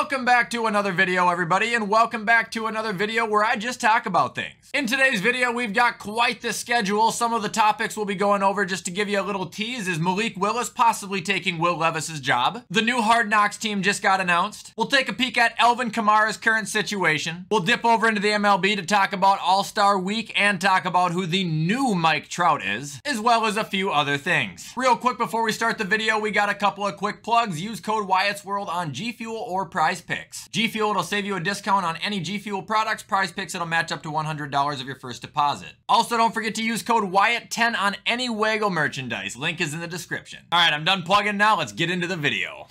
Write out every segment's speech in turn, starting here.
Welcome back to another video, everybody, and welcome back to another video where I just talk about things. In today's video, we've got quite the schedule. Some of the topics we'll be going over, just to give you a little tease, is Malik Willis possibly taking Will Levis's job. The new Hard Knocks team just got announced. We'll take a peek at Alvin Kamara's current situation. We'll dip over into the MLB to talk about All-Star Week and talk about who the new Mike Trout is, as well as a few other things. Real quick before we start the video, we got a couple of quick plugs. Use code WyattzWorld on G Fuel or Prize Picks. G Fuel will save you a discount on any G Fuel products. Prize Picks, it'll match up to $100 of your first deposit. Also, don't forget to use code WYATT10 on any Waggle merchandise. Link is in the description. All right, I'm done plugging now. Let's get into the video.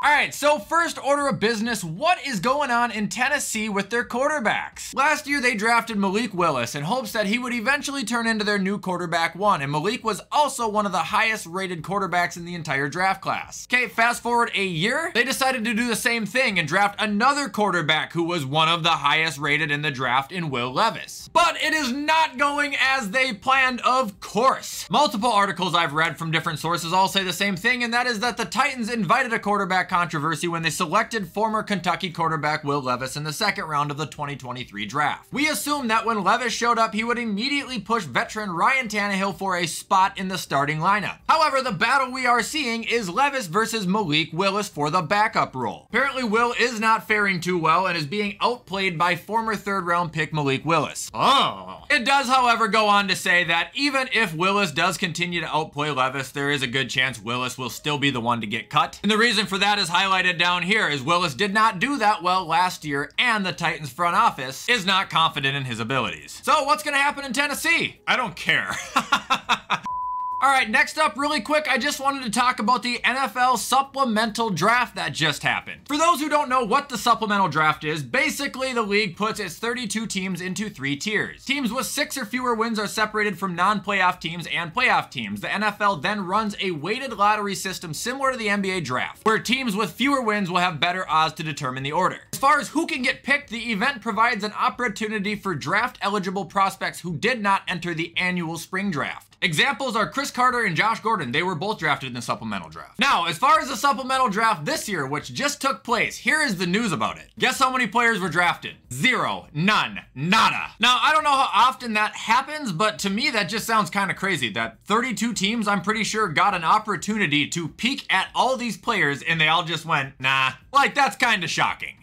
Alright, so first order of business, what is going on in Tennessee with their quarterbacks? Last year they drafted Malik Willis in hopes that he would eventually turn into their new quarterback one, and Malik was also one of the highest rated quarterbacks in the entire draft class. Okay, fast forward a year, they decided to do the same thing and draft another quarterback who was one of the highest rated in the draft in Will Levis. But it is not going as they planned, of course. Multiple articles I've read from different sources all say the same thing, and that is that the Titans invited a quarterback controversy when they selected former Kentucky quarterback Will Levis in the second round of the 2023 draft. We assumed that when Levis showed up, he would immediately push veteran Ryan Tannehill for a spot in the starting lineup. However, the battle we are seeing is Levis versus Malik Willis for the backup role. Apparently, Will is not faring too well and is being outplayed by former third-round pick Malik Willis. Oh. It does, however, go on to say that even if Willis does continue to outplay Levis, there is a good chance Willis will still be the one to get cut. And the reason for that is highlighted down here, as Willis did not do that well last year, and the Titans front office is not confident in his abilities. So what's gonna happen in Tennessee? I don't care. All right, next up, really quick, I just wanted to talk about the NFL supplemental draft that just happened. For those who don't know what the supplemental draft is, basically the league puts its 32 teams into 3 tiers. Teams with 6 or fewer wins are separated from non-playoff teams and playoff teams. The NFL then runs a weighted lottery system similar to the NBA draft, where teams with fewer wins will have better odds to determine the order. As far as who can get picked, the event provides an opportunity for draft-eligible prospects who did not enter the annual spring draft. Examples are Chris Carter and Josh Gordon. They were both drafted in the supplemental draft. Now, as far as the supplemental draft this year, which just took place, here is the news about it. Guess how many players were drafted? 0, none, nada. Now, I don't know how often that happens, but to me, that just sounds kind of crazy that 32 teams, I'm pretty sure, got an opportunity to peek at all these players and they all just went, nah. Like, that's kind of shocking.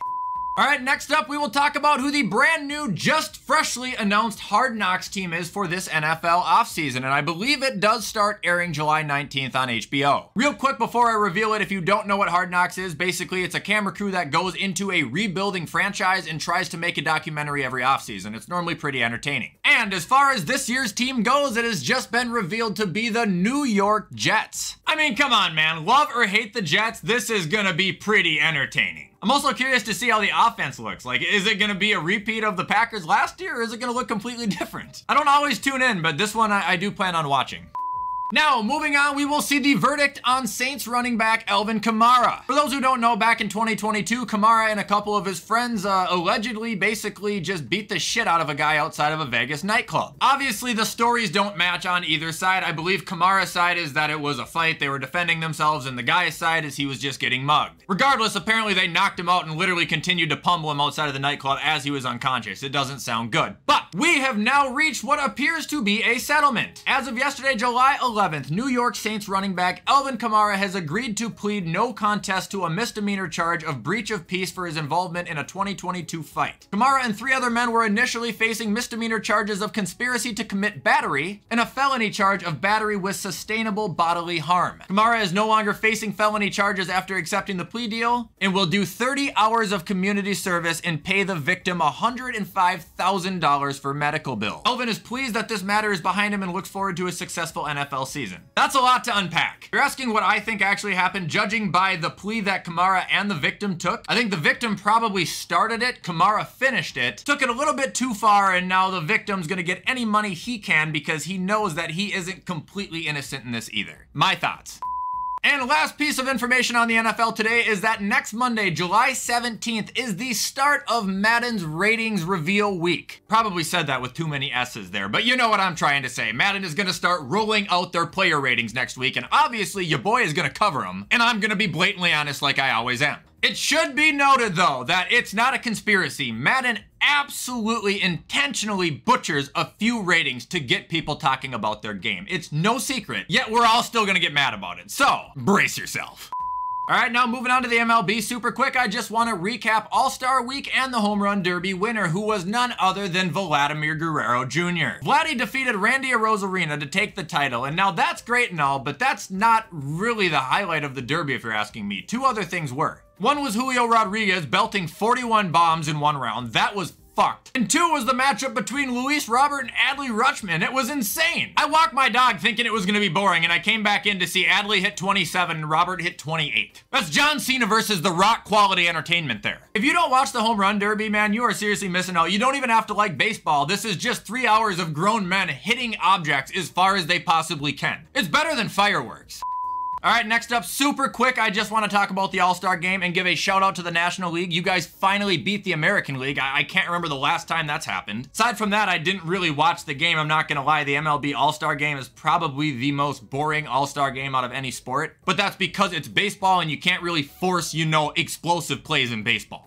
All right, next up, we will talk about who the brand new, just freshly announced Hard Knocks team is for this NFL offseason, and I believe it does start airing July 19th on HBO. Real quick before I reveal it, if you don't know what Hard Knocks is, basically it's a camera crew that goes into a rebuilding franchise and tries to make a documentary every offseason. It's normally pretty entertaining. And as far as this year's team goes, it has just been revealed to be the New York Jets. I mean, come on, man. Love or hate the Jets, this is gonna be pretty entertaining. I'm also curious to see how the offense looks. Like, is it gonna be a repeat of the Packers last year, or is it gonna look completely different? I don't always tune in, but this one I do plan on watching. Now, moving on, we will see the verdict on Saints running back Alvin Kamara. For those who don't know, back in 2022, Kamara and a couple of his friends allegedly basically just beat the shit out of a guy outside of a Vegas nightclub. Obviously, the stories don't match on either side. I believe Kamara's side is that it was a fight, they were defending themselves, and the guy's side is he was just getting mugged. Regardless, apparently they knocked him out and literally continued to pummel him outside of the nightclub as he was unconscious. It doesn't sound good. But we have now reached what appears to be a settlement. As of yesterday, July 11th, New York Saints running back Alvin Kamara has agreed to plead no contest to a misdemeanor charge of breach of peace for his involvement in a 2022 fight. Kamara and 3 other men were initially facing misdemeanor charges of conspiracy to commit battery and a felony charge of battery with sustainable bodily harm. Kamara is no longer facing felony charges after accepting the plea deal and will do 30 hours of community service and pay the victim $105,000 for medical bill. Alvin is pleased that this matter is behind him and looks forward to a successful NFL season. That's a lot to unpack. You're asking what I think actually happened, judging by the plea that Kamara and the victim took. I think the victim probably started it, Kamara finished it, took it a little bit too far, and now the victim's gonna get any money he can because he knows that he isn't completely innocent in this either. My thoughts. And last piece of information on the NFL today is that next Monday, July 17th, is the start of Madden's ratings reveal week. Probably said that with too many S's there, but you know what I'm trying to say. Madden is gonna start rolling out their player ratings next week, and obviously your boy is gonna cover them, and I'm gonna be blatantly honest like I always am. It should be noted, though, that it's not a conspiracy. Madden absolutely intentionally butchers a few ratings to get people talking about their game. It's no secret, yet we're all still gonna get mad about it. So, brace yourself. All right, now moving on to the MLB super quick, I just want to recap All-Star Week and the Home Run Derby winner, who was none other than Vladimir Guerrero Jr. Vladdy defeated Randy Arozarena to take the title, and now that's great and all, but that's not really the highlight of the Derby if you're asking me. Two other things were. One was Julio Rodriguez belting 41 bombs in one round. That was fucked. And two was the matchup between Luis Robert and Adley Rutschman. It was insane. I walked my dog thinking it was gonna be boring, and I came back in to see Adley hit 27 and Robert hit 28. That's John Cena versus The Rock quality entertainment there. If you don't watch the Home Run Derby, man, you are seriously missing out. You don't even have to like baseball. This is just 3 hours of grown men hitting objects as far as they possibly can. It's better than fireworks. All right, next up, super quick, I just want to talk about the All-Star Game and give a shout out to the National League. You guys finally beat the American League. I can't remember the last time that's happened. Aside from that, I didn't really watch the game. I'm not going to lie. The MLB All-Star Game is probably the most boring All-Star Game out of any sport. But that's because it's baseball and you can't really force, you know, explosive plays in baseball.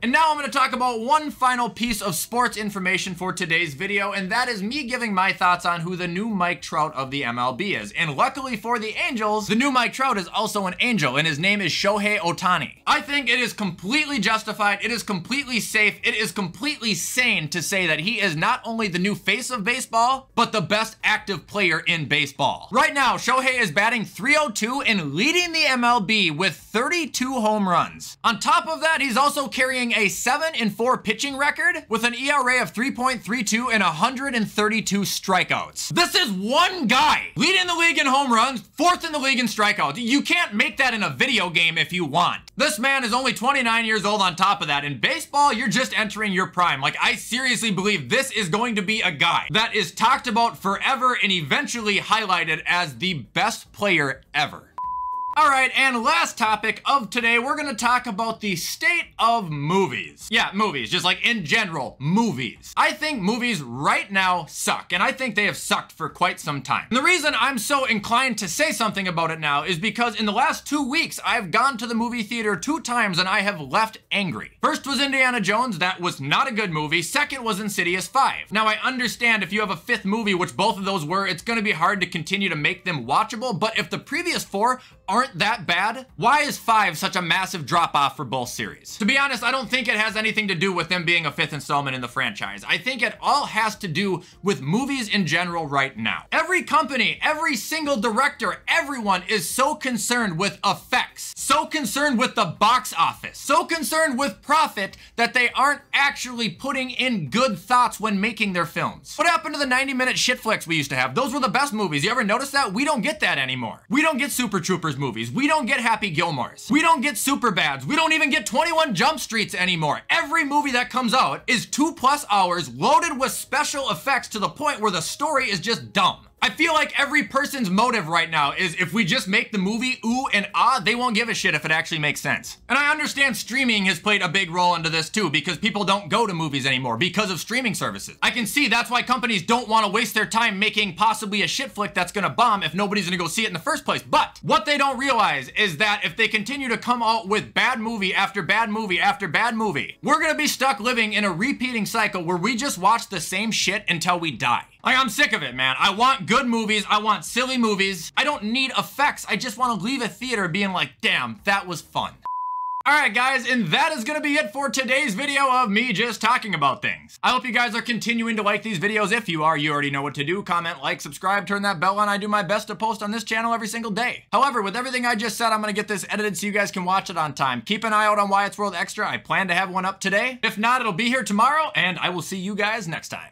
And now I'm going to talk about one final piece of sports information for today's video, and that is me giving my thoughts on who the new Mike Trout of the MLB is. And luckily for the Angels, the new Mike Trout is also an Angel, and his name is Shohei Ohtani. I think it is completely justified, it is completely safe, it is completely sane to say that he is not only the new face of baseball, but the best active player in baseball. Right now, Shohei is batting .302 and leading the MLB with 32 home runs. On top of that, he's also carrying a 7-4 pitching record with an ERA of 3.32 and 132 strikeouts. This is one guy leading the league in home runs, 4th in the league in strikeouts. You can't make that in a video game if you want. This man is only 29 years old on top of that. In baseball, you're just entering your prime. Like, I seriously believe this is going to be a guy that is talked about forever and eventually highlighted as the best player ever. All right, and last topic of today, we're gonna talk about the state of movies. Yeah, movies, just like in general, movies. I think movies right now suck, and I think they have sucked for quite some time. And the reason I'm so inclined to say something about it now is because in the last 2 weeks, I've gone to the movie theater 2 times and I have left angry. First was Indiana Jones, that was not a good movie. Second was Insidious 5. Now I understand if you have a 5th movie, which both of those were, it's gonna be hard to continue to make them watchable, but if the previous 4 aren't that bad, why is 5 such a massive drop-off for both series? To be honest, I don't think it has anything to do with them being a 5th installment in the franchise. I think it all has to do with movies in general right now. Every company, every single director, everyone is so concerned with effects, so concerned with the box office, so concerned with profit that they aren't actually putting in good thoughts when making their films. What happened to the 90-minute shit flicks we used to have? Those were the best movies. You ever notice that? We don't get that anymore. We don't get Super Troopers movies. We don't get Happy Gilmores. We don't get Superbads. We don't even get 21 Jump Streets anymore. Every movie that comes out is 2+ hours loaded with special effects to the point where the story is just dumb. I feel like every person's motive right now is if we just make the movie ooh and ah, they won't give a shit if it actually makes sense. And I understand streaming has played a big role into this too, because people don't go to movies anymore because of streaming services. I can see that's why companies don't want to waste their time making possibly a shit flick that's gonna bomb if nobody's gonna go see it in the first place. But what they don't realize is that if they continue to come out with bad movie after bad movie after bad movie, we're gonna be stuck living in a repeating cycle where we just watch the same shit until we die. Like, I'm sick of it, man. I want good movies. I want silly movies. I don't need effects. I just want to leave a theater being like, damn, that was fun. Alright guys, and that is gonna be it for today's video of me just talking about things. I hope you guys are continuing to like these videos. If you are, you already know what to do. Comment, like, subscribe, turn that bell on. I do my best to post on this channel every single day. However, with everything I just said, I'm gonna get this edited so you guys can watch it on time. Keep an eye out on WyattzWorld Extra. I plan to have one up today. If not, it'll be here tomorrow, and I will see you guys next time.